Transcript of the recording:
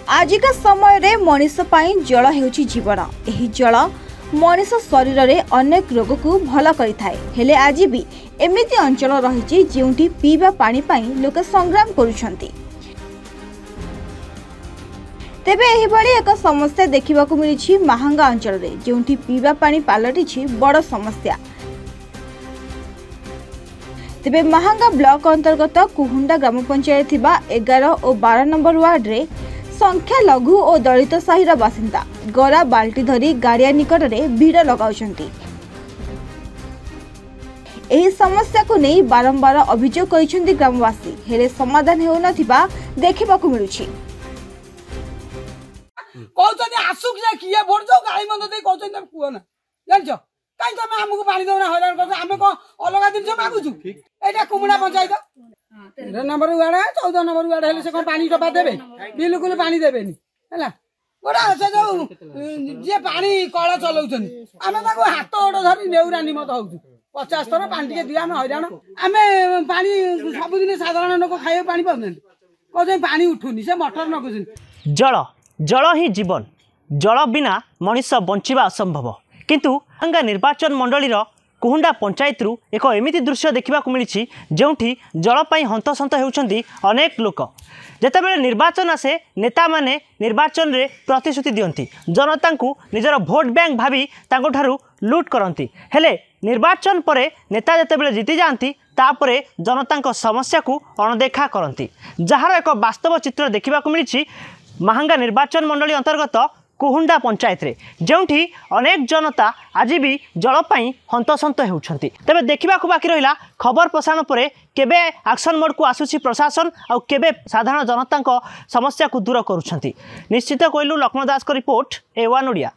आजिका समय रे मनीष पाई जल हेउची जीवन। एही जल मनीष शरीर रे अनेक रोग को भल करिथाए। हेले आज भी एमिति अंचल रहिछि जेउठी पीबा पानी पाई लोक संग्राम करूछंती। तेबे एही बड़ी एक समस्या देखिबाकू मिलिछि महांगा अंचल रे, जेउठी पीबा पानी पालटिछि बड़ समस्या। तेबे महांगा ब्लॉक अंतर्गत कुहुंडा ग्राम पंचायत थिबा 11 और 12 नंबर वार्ड रे संख्या लघु और दलित साहिर बासिंदा गरा बाल्टी धरी गाड़िया निकट में भीड़ लगाउछंती। एही समस्या को नहीं बारंबार अभियोग करिसेंती ग्रामवासी, हेले समाधान हेउ नथिबा देखिबाकू मिलुछि। कहउछनी आसुक जे किए भोट जो गाई मंद दे कहउछनी तमे कुओ ना जानछो काई तमे हमकु पानी दउना हैरान करछ। आमे को अलगा दिन से मागुछु एटा Kumuda panchayat 13 number ward 14 number ward हेले से कोन पानी टपा देबे बिल्कुल पानी देबेनी हैला गोडा से जो जे पानी कळ चलौछनी आमे ताको हाथ ओड धरि नेउरा निमत होउछु 50 थर पानी के दिया आमे हैरान। आमे पानी सब दिन साधारण लोक खाए पानी पाउनन कहै पानी उठुनी से मोटर नगुछन। जल जल ही जीवन, जल बिना मनीष बंचिबा असंभव। किंतु महांगा निर्वाचन मंडलीर कुहुंडा पंचायत रु एक एमिति दृश्य देखा मिली जोठी जल पाई हंतसंत होउछंती अनेक लोक। जेतेबेले निर्वाचन आसे नेता माने निर्वाचन रे प्रतिश्रुति दियंती, जनता को निजर भोट बैंक भावी तांको ठारू लूट करती। हेले निर्वाचन परे नेता जेतेबेले जीति जाती तापरे जनता समस्या को अणदेखा करती, जार एक वास्तव चित्र देखा मिली महांगा निर्वाचन मंडली अंतर्गत कुहुंडा पंचायत रे, जोठी अनेक जनता आज भी जल पाई हंतसंत होउछंती। तबे देखा बाकी रहिला खबर प्रसारण परे केबे एक्शन मोड को आसुची प्रशासन और केबे साधारण जनता समस्या को दूर करुछंती। निश्चित कहलु लक्ष्मण दास को रिपोर्ट A1 ओडिया।